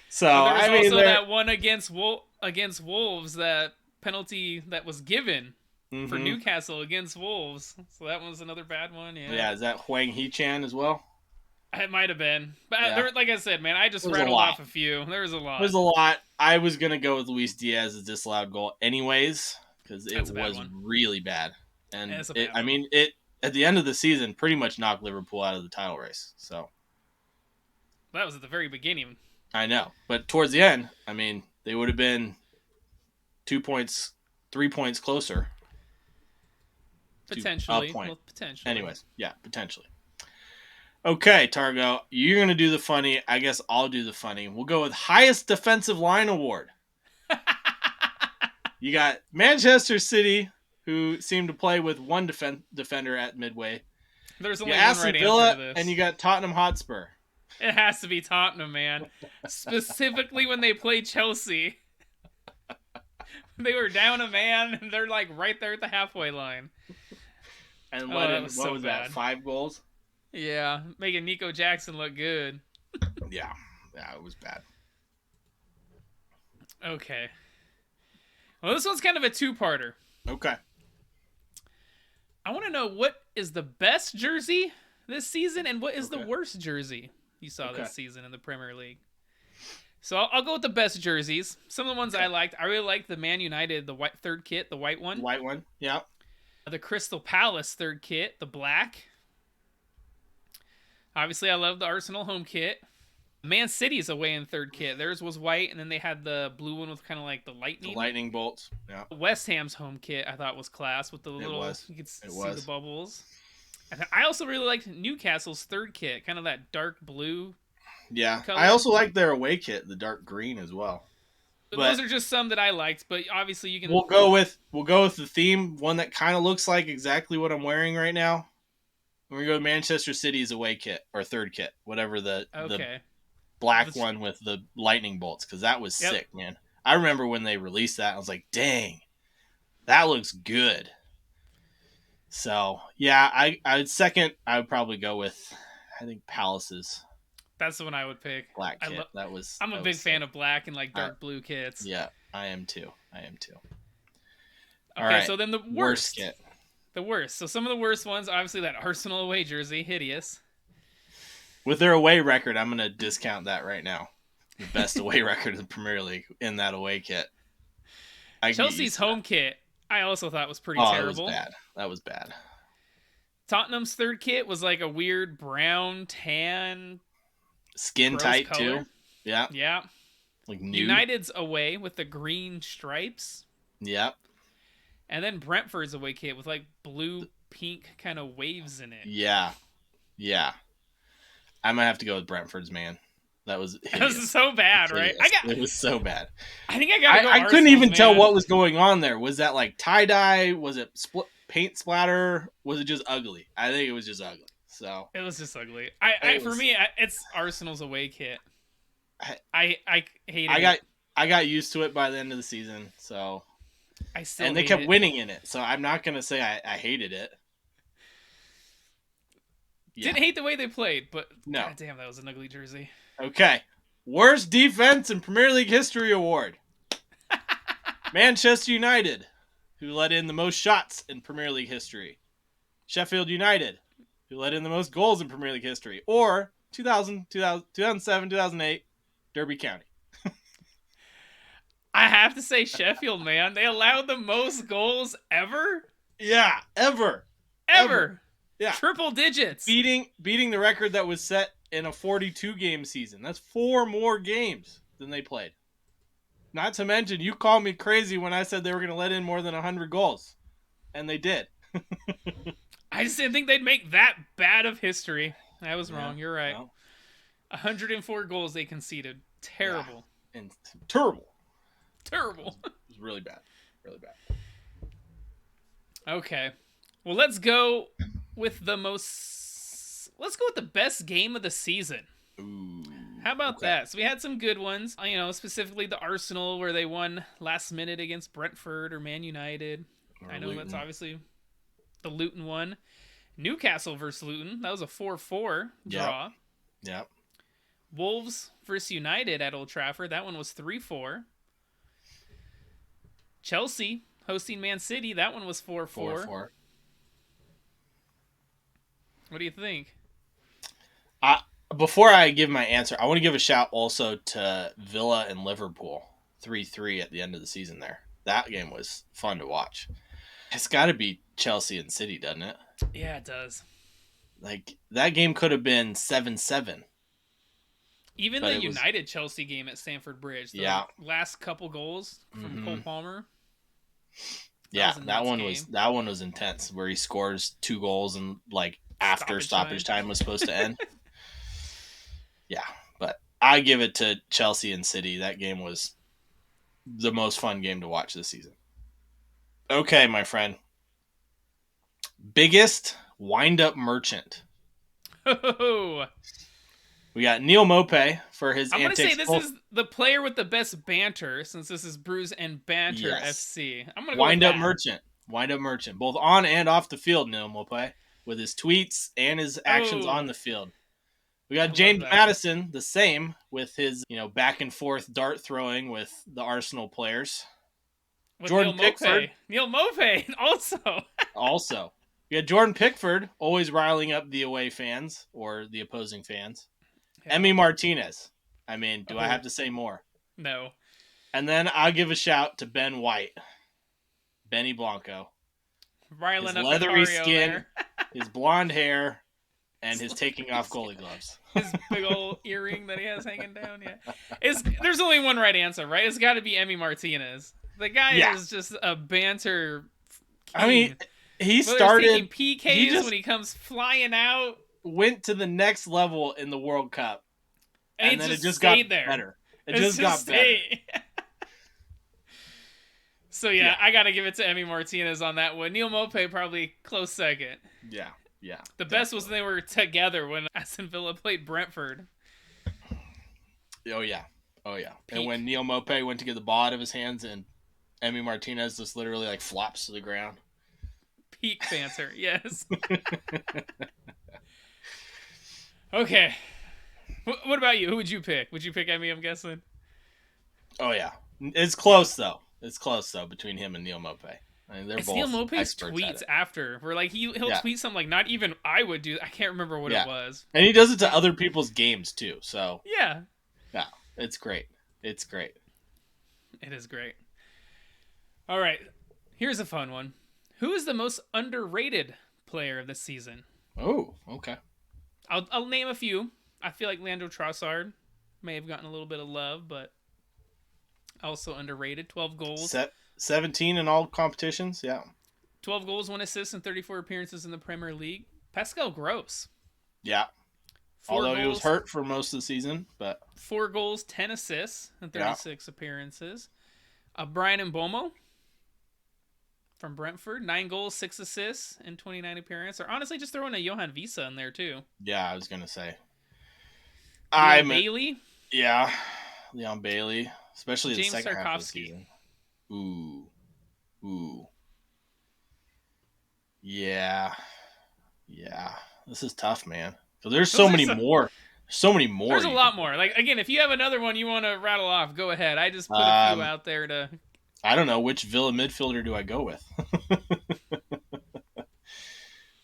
So there was also that one against Wolves, that penalty that was given for Newcastle against Wolves. So that was another bad one. Yeah. Yeah, is that Huang Hee-chan as well? It might have been, but like I said, man, I just rattled off a few. There was a lot. There's a lot. I was gonna go with Luis Diaz's disallowed goal, anyways, because it was really bad. And it at the end of the season pretty much knocked Liverpool out of the title race. So that was at the very beginning. I know, but towards the end, I mean, they would have been 2 points, 3 points closer. Potentially. Potentially. Anyways, yeah, potentially. Okay, Targo, you're going to do the funny. I guess I'll do the funny. We'll go with highest defensive line award. You got Manchester City, who seemed to play with one defender at midway. There's only one right answer to this. And you got Tottenham Hotspur. It has to be Tottenham, man. Specifically when they play Chelsea. They were down a man, and they're like right there at the halfway line. And Oh, let that in, was what so was bad. that, 5 goals? Yeah, making Nico Jackson look good. Yeah. Yeah, it was bad. Okay. Well, this one's kind of a two-parter. Okay. I want to know what is the best jersey this season and what is the Okay. worst jersey you saw Okay. this season in the Premier League. So I'll go with the best jerseys. Some of the ones I liked. I really liked the Man United, the white third kit, the white one. The white one. Yeah. The Crystal Palace third kit, the black. Obviously, I love the Arsenal home kit. Man City's away in third kit. Theirs was white, and then they had the blue one with kind of like the lightning. The lightning bolts. Yeah. West Ham's home kit I thought was class with the little. You could see was. the bubbles. And I also really liked Newcastle's third kit, kind of that dark blue. Yeah. Color. I also like their away kit, the dark green as well. But those are just some that I liked, but obviously you can. We'll go with the theme, one that kind of looks like exactly what I'm wearing right now. We're gonna go with Manchester City's away kit or third kit, whatever the black one with the lightning bolts, because that was sick, man. I remember when they released that, I was like, dang, that looks good. So yeah, I would probably go with, I think, Palace's. That's the one I would pick. Black kit. I'm a big fan of black and like dark blue kits. Yeah, I am too. Okay, all right. so then the worst kit. The worst. So some of the worst ones, obviously that Arsenal away jersey, hideous. With their away record, I'm going to discount that right now. The best away record in the Premier League in that away kit. Chelsea's home kit, I also thought was pretty terrible. That was bad. Tottenham's third kit was like a weird brown, tan, skin tight color. Too. Yeah. Yeah. Like nude. United's away with the green stripes. Yep. And then Brentford's away kit with like blue, pink kind of waves in it. Yeah. Yeah. I might have to go with Brentford's, man. That was hideous. That was so bad, right? It was so bad. I think I gotta go I couldn't even man. tell what was going on there. Was that like tie-dye? Was it paint splatter? Was it just ugly? I think it was just ugly. So it was just ugly. For me, it's Arsenal's away kit. I hate it. I got used to it by the end of the season. So and they kept winning in it. So I'm not gonna say I hated it. Yeah. Didn't hate the way they played, but no. God damn, that was an ugly jersey. Okay. Worst defense in Premier League history award. Manchester United, who let in the most shots in Premier League history. Sheffield United, who let in the most goals in Premier League history. Or 2007, 2008, Derby County. I have to say Sheffield, man. They allowed the most goals ever? Yeah, ever. Yeah. Triple digits. Beating the record that was set in a 42-game season. That's 4 more games than they played. Not to mention, you called me crazy when I said they were going to let in more than 100 goals. And they did. I just didn't think they'd make that bad of history. I was wrong. You're right. Well, 104 goals they conceded. Terrible. Yeah. And terrible. Terrible. It was really bad. Really bad. Okay. Well, let's go with the best game of the season. Ooh. How about that? So we had some good ones, specifically the Arsenal where they won last minute against Brentford or Man United. I know Luton. That's obviously the Luton one. Newcastle versus Luton. That was a 4-4 draw. Yep. Wolves versus United at Old Trafford. That one was 3-4. Chelsea hosting Man City. That one was 4-4. 4-4. What do you think? Before I give my answer, I want to give a shout also to Villa and Liverpool. 3-3 at the end of the season there. That game was fun to watch. It's got to be Chelsea and City, doesn't it? Yeah, it does. Like, that game could have been 7-7. Even the United-Chelsea game at Stamford Bridge. The last couple goals from Cole Palmer. That one was intense, where he scores 2 goals and like after stoppage time was supposed to end. Yeah, but I give it to Chelsea and City. That game was the most fun game to watch this season. Okay, my friend. Biggest wind-up merchant. Oh. We got Neil Maupay for his I'm going to say this is the player with the best banter, since this is Brews and Banter FC. I'm going to go wind-up merchant. Wind-up merchant, both on and off the field, Neil Mope, with his tweets and his actions on the field. We got James Madison, the same, with his back and forth dart throwing with the Arsenal players. With Jordan Pickford. Neil Mope also. Also. We got Jordan Pickford, always riling up the away fans or the opposing fans. Yeah. Emi Martinez. I mean, do I have to say more? No. And then I'll give a shout to Ben White. Benny Blanco. Riling his up leathery Vicario skin, there. his blonde hair, and his taking off goalie gloves. His big old earring that he has hanging down, yeah. There's only one right answer, right? It's got to be Emi Martinez. The guy is just a banter king. I mean, he started PKs when he comes flying out. Went to the next level in the World Cup. And then it just got there. better. It just got better. So, I got to give it to Emi Martinez on that one. Neil Mope probably close second. Yeah. The best was when they were together when Aston Villa played Brentford. Oh, yeah. Peak. And when Neil Mope went to get the ball out of his hands and Emi Martinez just literally flops to the ground. Peak banter, yes. Okay. What about you? Who would you pick? Would you pick Emi, I'm guessing? Oh, yeah. It's close, though. Between him and Neil Mope. I mean, they're both Neil Mope's experts tweets at it. after where he'll tweet something not even I would do. I can't remember what it was. And he does it to other people's games too. So yeah, it's great. It's great. It is great. All right, here's a fun one. Who is the most underrated player of this season? Oh, okay. I'll name a few. I feel like Leandro Trossard may have gotten a little bit of love, but also underrated. 12 goals. 17 in all competitions, yeah. 12 goals, 1 assist, and 34 appearances in the Premier League. Pascal Gross. Yeah. Although he was hurt for most of the season, but 4 goals, 10 assists, and 36 appearances. Brian Mbomo from Brentford, 9 goals, 6 assists, and 29 appearances. Or honestly, just throwing a Johan Visa in there too. Yeah, I was gonna say. Bailey. Yeah, Leon Bailey, especially James the second half of the Tarkowski. season. Ooh. Yeah. This is tough, man. So there's so many more. There's a lot more. Again, if you have another one you want to rattle off, go ahead. I just put a few out there to. I don't know which Villa midfielder do I go with,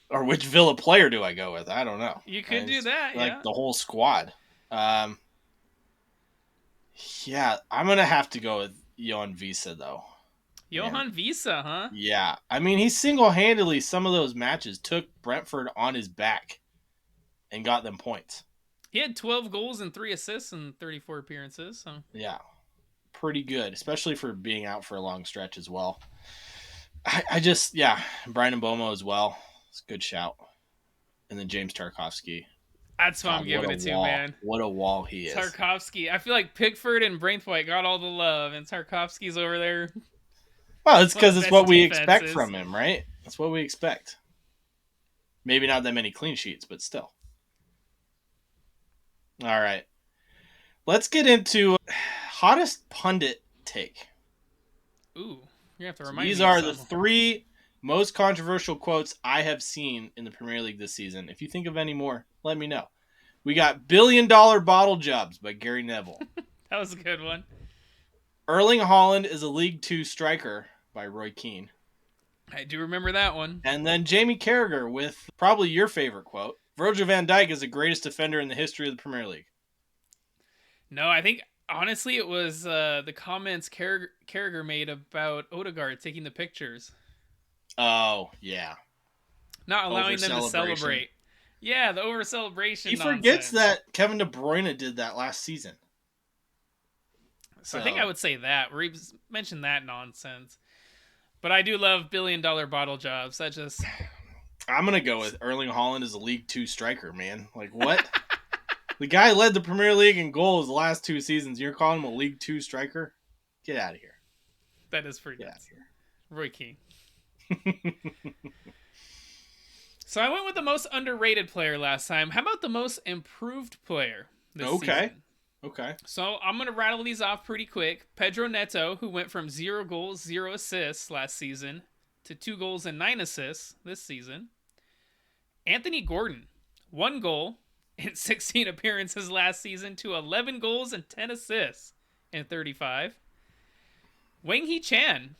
or which Villa player do I go with? I don't know. You could do that, the whole squad. Yeah, I'm gonna have to go with Johan Visa though. Johan Visa, huh? Yeah, I mean he single-handedly some of those matches took Brentford on his back and got them points. He had 12 goals and 3 assists and 34 appearances. So yeah, pretty good, especially for being out for a long stretch as well. Brian Mbomo as well. It's a good shout. And then James Tarkowski. That's what I'm giving it to, man. What a wall he is. Tarkowski. I feel like Pickford and Braithwaite got all the love, and Tarkowski's over there. Well, it's because it's what we expect from him, right? That's what we expect. Maybe not that many clean sheets, but still. All right. Let's get into hottest pundit take. Ooh, you have to remind me. These are the 3 most controversial quotes I have seen in the Premier League this season. If you think of any more, let me know. We got billion-dollar bottle jobs by Gary Neville. That was a good one. Erling Haaland is a League 2 striker by Roy Keane. I do remember that one. And then Jamie Carragher with probably your favorite quote. Virgil van Dijk is the greatest defender in the history of the Premier League. No, I think, honestly, it was the comments Carragher made about Odegaard taking the pictures. Oh, yeah. Not allowing them to celebrate. Yeah, the over-celebration nonsense. Forgets that Kevin De Bruyne did that last season. So I think I would say that, where he mentioned that nonsense. But I do love billion-dollar bottle jobs. That just... I'm going to go with Erling Haaland as a League 2 striker, man. Like, what? The guy led the Premier League in goals the last 2 seasons. You're calling him a League 2 striker? Get out of here. That is pretty nuts. Roy Keane. So I went with the most underrated player last time. How about the most improved player this season? Okay. So I'm going to rattle these off pretty quick. Pedro Neto, who went from 0 goals, 0 assists last season to 2 goals and 9 assists this season. Anthony Gordon, 1 goal in 16 appearances last season to 11 goals and 10 assists in 35. Wang Hee-chan,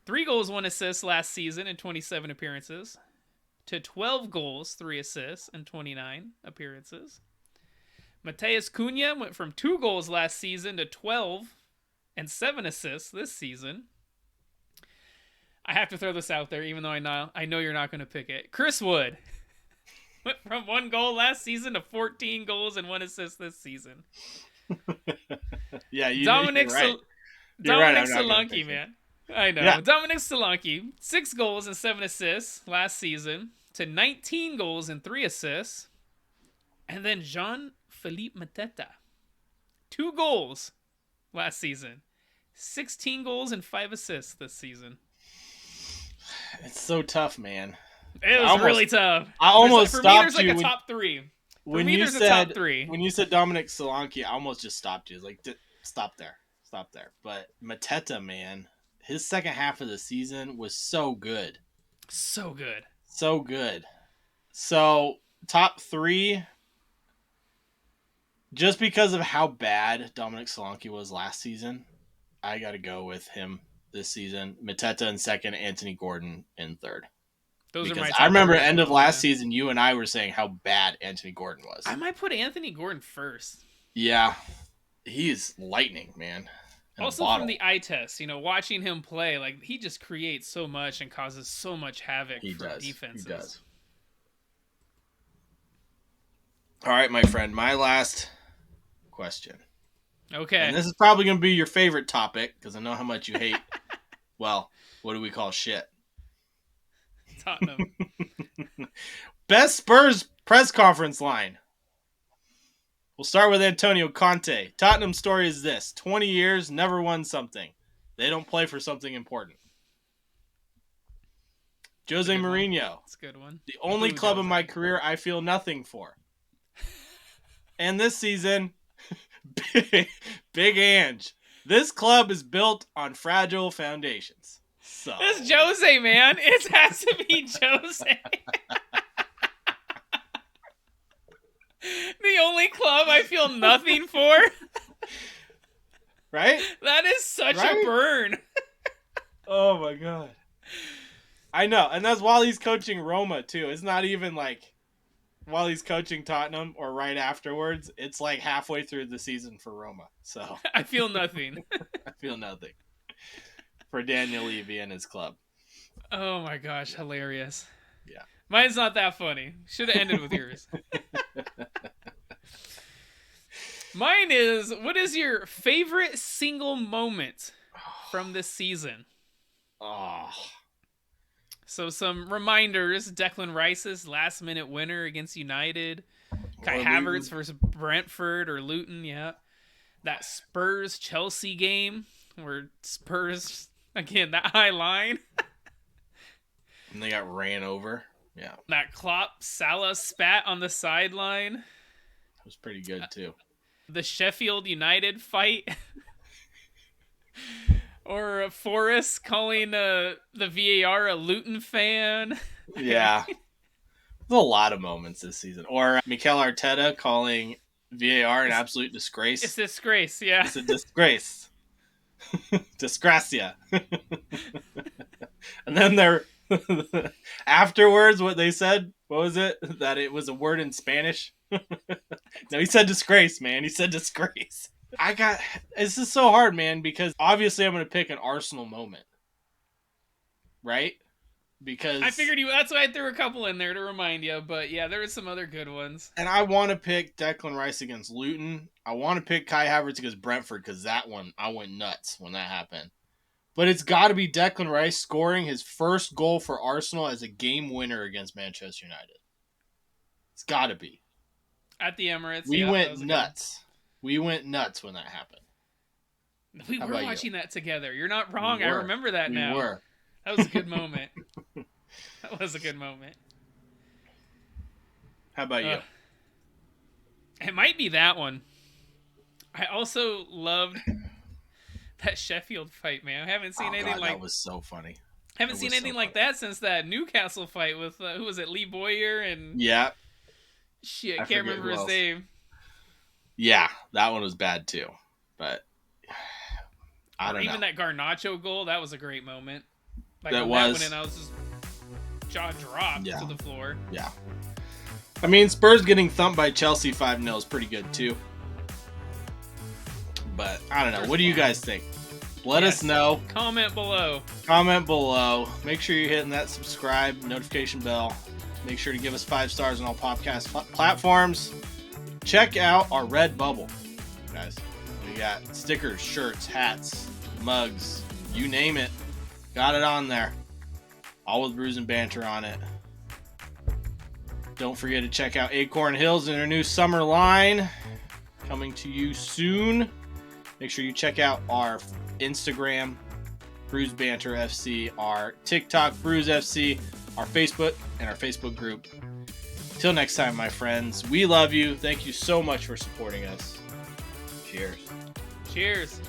3 goals, 1 assist last season in 27 appearances to 12 goals, 3 assists in 29 appearances. Mateus Cunha went from 2 goals last season to 12 and 7 assists this season. I have to throw this out there, even though I know you're not going to pick it. Chris Wood went from 1 goal last season to 14 goals and 1 assist this season. Yeah, Dominic you're right. Dominic Solanke, man. I know. Yeah. Dominic Solanke, 6 goals and 7 assists last season to 19 goals and 3 assists. And then Jean-Philippe Mateta, 2 goals last season, 16 goals and 5 assists this season. It's so tough, man. It was really tough. I almost stopped me, there's like you a top 3. When you said Dominic Solanke, I almost just stopped you. Like, stop there. But Mateta, man, his second half of the season was so good. So good. So, top 3, just because of how bad Dominic Solanke was last season, I got to go with him this season. Mateta in second, Anthony Gordon in third. Those because are my top I remember 3 end of last season, you and I were saying how bad Anthony Gordon was. I might put Anthony Gordon first. Yeah, he's lightning, man. Also from the eye test, watching him play, like he just creates so much and causes so much havoc for defenses. He does. All right, my friend, my last question. Okay. And this is probably going to be your favorite topic because I know how much you hate, well, what do we call shit? Tottenham. Best Spurs press conference line. We'll start with Antonio Conte. Tottenham's story is this: 20 years, never won something. They don't play for something important. Jose Mourinho. That's a good one. The only club in my career I feel nothing for. And this season, Big Ange. This club is built on fragile foundations. So it's Jose, man. It has to be Jose. The only club I feel nothing for. Right? That is such a burn. Oh my god. I know, and that's while he's coaching Roma too. It's not even like while he's coaching Tottenham or right afterwards. It's like halfway through the season for Roma. So I feel nothing. I feel nothing for Daniel Levy and his club. Oh my gosh, hilarious. Yeah. Mine's not that funny. Should have ended with yours. Mine is, what is your favorite single moment from this season? Oh. So some reminders: Declan Rice's last-minute winner against United, Kai Havertz versus Brentford or Luton, yeah. That Spurs-Chelsea game where Spurs, again, that high line. And they got ran over. Yeah. That Klopp-Salah spat on the sideline. That was pretty good, too. The Sheffield United fight. Or Forrest calling the VAR a Luton fan. Yeah. There's a lot of moments this season. Or Mikel Arteta calling VAR an absolute disgrace. It's a disgrace, yeah. It's a disgrace. Disgracia. And then they're afterwards, what they said, what was it? That it was a word in Spanish? No, he said disgrace, man. He said disgrace. This is so hard, man, because obviously I'm going to pick an Arsenal moment. Right? Because I figured that's why I threw a couple in there to remind you, but yeah, there were some other good ones. And I want to pick Declan Rice against Luton. I want to pick Kai Havertz against Brentford because that one, I went nuts when that happened. But it's got to be Declan Rice scoring his first goal for Arsenal as a game winner against Manchester United. It's got to be. At the Emirates. We went nuts. We went nuts when that happened. We were watching that together. You're not wrong. I remember that now. We were. That was a good moment. That was a good moment. How about you? It might be that one. I also loved that Sheffield fight, man. I haven't seen anything like... That was so funny. Haven't seen anything like that since that Newcastle fight with who was it, Lee Boyer and shit, I can't remember his name. Yeah, that one was bad too, but I don't know. Even that Garnacho goal, that was a great moment. Like That when was. that went in, I was just jaw dropped to the floor. Yeah. I mean, Spurs getting thumped by Chelsea 5-0 is pretty good too. But I don't know. What do you guys think? Let us know. Comment below. Comment below. Make sure you're hitting that subscribe notification bell. Make sure to give us 5 stars on all podcast platforms. Check out our Redbubble, guys. We got stickers, shirts, hats, mugs, you name it. Got it on there. All with Brews and Banter on it. Don't forget to check out Acorn Hills and their new summer line. Coming to you soon. Make sure you check out our Instagram, Brews Banter FC, our TikTok, Brews FC, our Facebook, and our Facebook group. Till next time, my friends, we love you. Thank you so much for supporting us. Cheers. Cheers.